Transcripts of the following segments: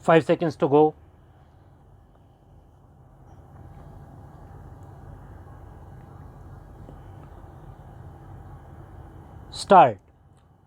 5 seconds to go. Start.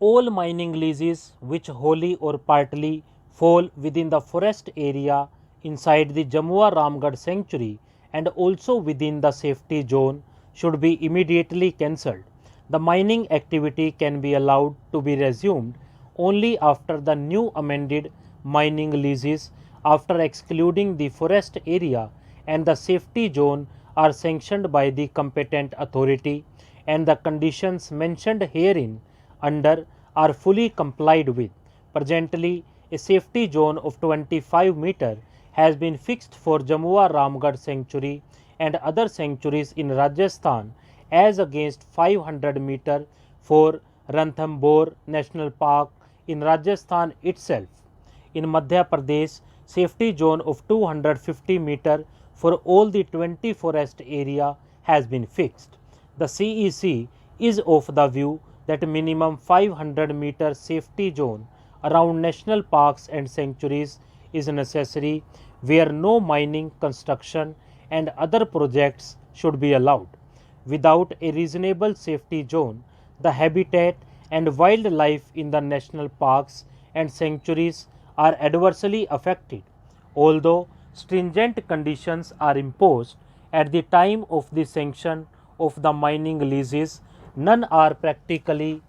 All mining leases which wholly or partly fall within the forest area inside the Jamua Ramgarh sanctuary and also within the safety zone should be immediately cancelled. The mining activity can be allowed to be resumed only after the new amended mining leases, after excluding the forest area and the safety zone, are sanctioned by the competent authority and the conditions mentioned herein under are fully complied with. Presently, a safety zone of 25 meter has been fixed for Jamua Ramgarh sanctuary and other sanctuaries in Rajasthan, as against 500 meter for Ranthambore National Park in Rajasthan itself. In Madhya Pradesh, safety zone of 250 meter for all the 20 forest area has been fixed. The CEC is of the view that minimum 500 meter safety zone around national parks and sanctuaries is necessary, where no mining, construction and other projects should be allowed. Without a reasonable safety zone, the habitat and wildlife in the national parks and sanctuaries are adversely affected. Although stringent conditions are imposed at the time of the sanction of the mining leases, none are practically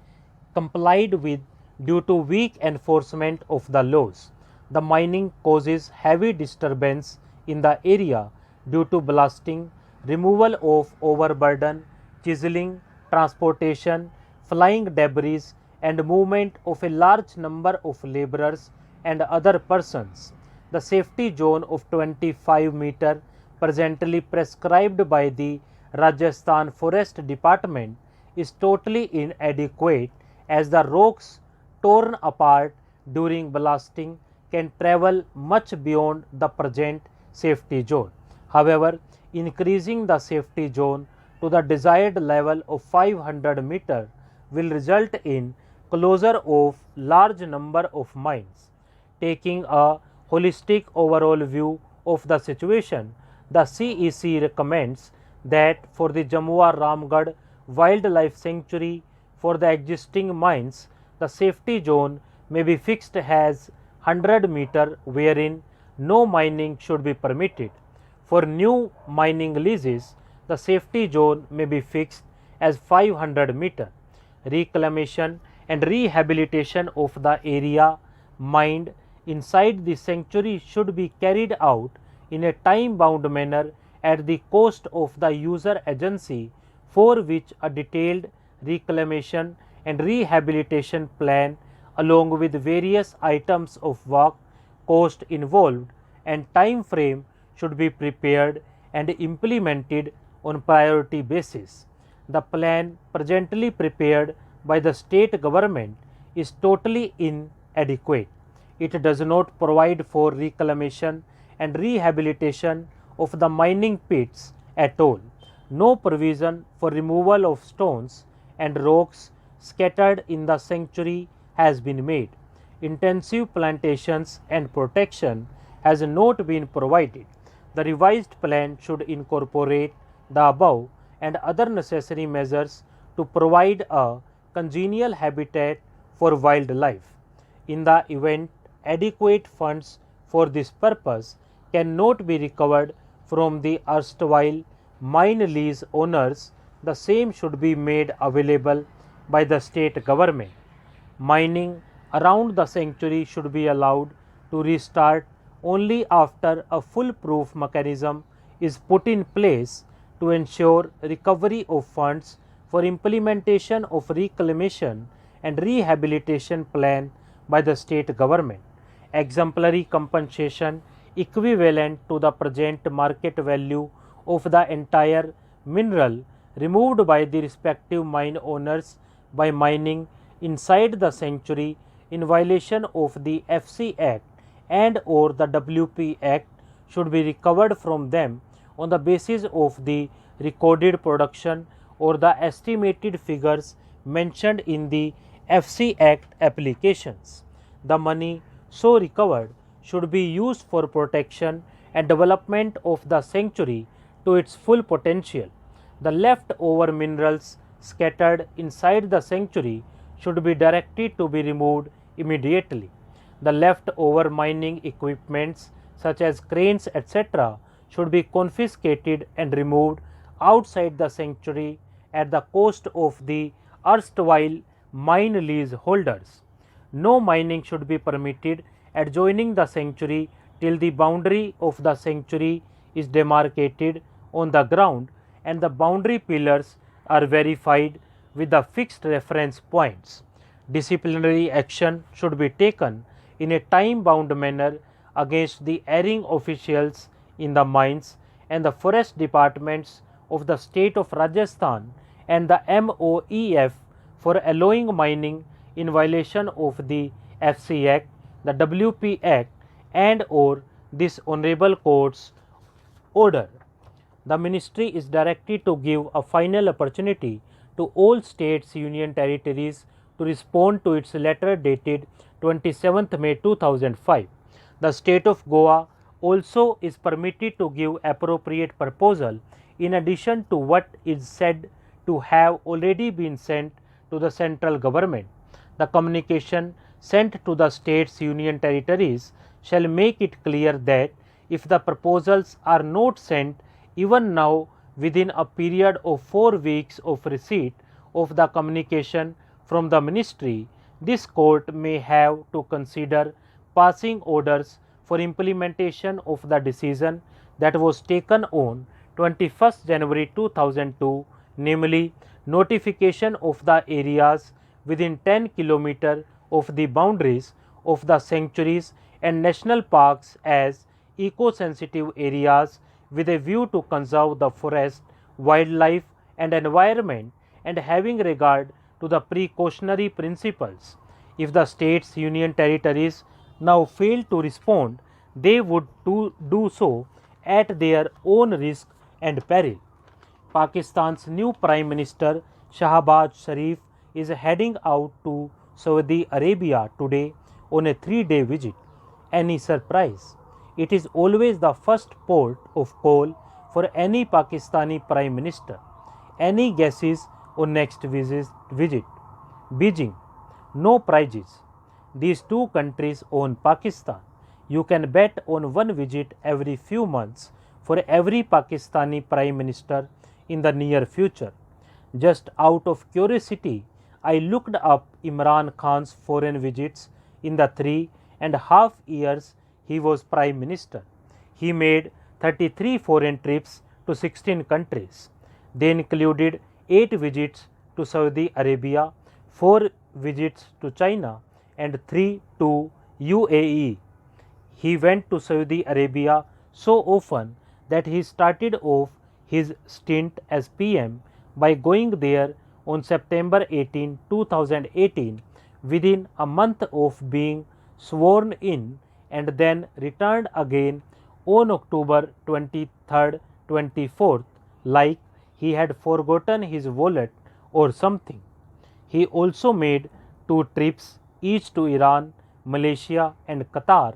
complied with due to weak enforcement of the laws. The mining causes heavy disturbance in the area due to blasting, removal of overburden, chiseling, transportation, flying debris and movement of a large number of laborers and other persons. The safety zone of 25 meter presently prescribed by the Rajasthan Forest Department is totally inadequate, as the rocks torn apart during blasting can travel much beyond the present safety zone. However, increasing the safety zone to the desired level of 500 meter will result in closure of large number of mines. Taking a holistic overall view of the situation, the CEC recommends that for the Jamua Ramgarh Wildlife Sanctuary, for the existing mines, the safety zone may be fixed as 100 meter, wherein no mining should be permitted. For new mining leases, the safety zone may be fixed as 500 meter. Reclamation and rehabilitation of the area mined inside the sanctuary should be carried out in a time-bound manner at the cost of the user agency, for which a detailed reclamation and rehabilitation plan along with various items of work, cost involved and time frame should be prepared and implemented on priority basis. The plan presently prepared by the state government is totally inadequate. It does not provide for reclamation and rehabilitation of the mining pits at all. No provision for removal of stones and rocks scattered in the sanctuary has been made. Intensive plantations and protection has not been provided. The revised plan should incorporate the above and other necessary measures to provide a congenial habitat for wildlife. In the event adequate funds for this purpose cannot be recovered from the erstwhile mine lease owners, the same should be made available by the state government. Mining around the sanctuary should be allowed to restart only after a foolproof mechanism is put in place to ensure recovery of funds for implementation of reclamation and rehabilitation plan by the state government. Exemplary compensation equivalent to the present market value of the entire mineral removed by the respective mine owners by mining inside the sanctuary in violation of the FC Act and or the WP Act should be recovered from them on the basis of the recorded production or the estimated figures mentioned in the FC Act applications. The money so recovered should be used for protection and development of the sanctuary to its full potential. The leftover minerals scattered inside the sanctuary should be directed to be removed immediately. The leftover mining equipments such as cranes etc. should be confiscated and removed outside the sanctuary at the cost of the erstwhile mine lease holders. No mining should be permitted adjoining the sanctuary till the boundary of the sanctuary is demarcated on the ground and the boundary pillars are verified with the fixed reference points. Disciplinary action should be taken in a time bound manner against the erring officials in the mines and the forest departments of the state of Rajasthan and the MOEF for allowing mining in violation of the FC Act, the WP Act and or this Honorable Court's order. The ministry is directed to give a final opportunity to all states, union territories to respond to its letter dated 27th May 2005. The state of Goa also is permitted to give appropriate proposal in addition to what is said to have already been sent to the central government. The communication sent to the states, union territories shall make it clear that if the proposals are not sent even now within a period of 4 weeks of receipt of the communication from the ministry, this court may have to consider passing orders for implementation of the decision that was taken on 21st January 2002, namely notification of the areas within 10 km of the boundaries of the sanctuaries and national parks as eco-sensitive areas with a view to conserve the forest, wildlife and environment and having regard to the precautionary principles. If the states, union territories now fail to respond, they would do so at their own risk and peril. Pakistan's new Prime Minister Shahbaz Sharif is heading out to Saudi Arabia today on a 3-day visit. Any surprise? It is always the first port of call for any Pakistani Prime Minister. Any guesses on next visit? Beijing. No prizes. These two countries own Pakistan. You can bet on one visit every few months for every Pakistani Prime Minister in the near future. Just out of curiosity, I looked up Imran Khan's foreign visits in the 3.5 years he was Prime Minister. He made 33 foreign trips to 16 countries. They included 8 visits to Saudi Arabia, 4 visits to China and 3 to UAE. He went to Saudi Arabia so often that he started off his stint as PM by going there on September 18, 2018 within a month of being sworn in and then returned again on October 23rd, 24th like he had forgotten his wallet or something. He also made 2 trips each to Iran, Malaysia and Qatar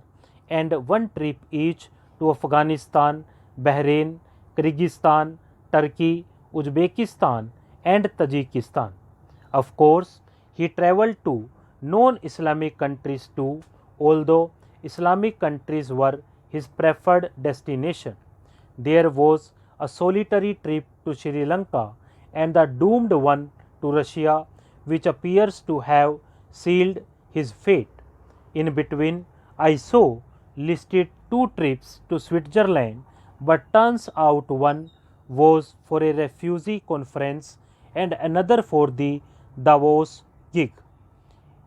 and 1 trip each to Afghanistan, Bahrain, Kyrgyzstan, Turkey, Uzbekistan and Tajikistan. Of course, he travelled to non-Islamic countries too, although Islamic countries were his preferred destination. There was a solitary trip to Sri Lanka and the doomed one to Russia, which appears to have sealed his fate. In between, I saw listed 2 trips to Switzerland, but turns out one was for a refugee conference and another for the Davos gig.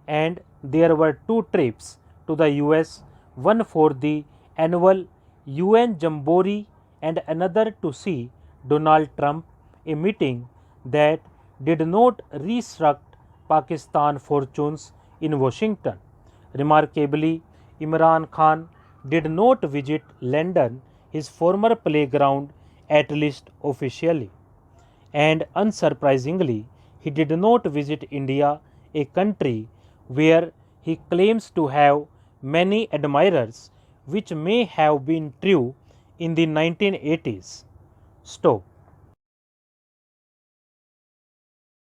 And there were 2 trips to the US, one for the annual UN Jamboree and another to see Donald Trump, a meeting that did not restruct Pakistan fortunes in Washington. Remarkably, Imran Khan did not visit London, his former playground, at least officially. And unsurprisingly, he did not visit India, a country where he claims to have many admirers, which may have been true in the 1980s. Stop.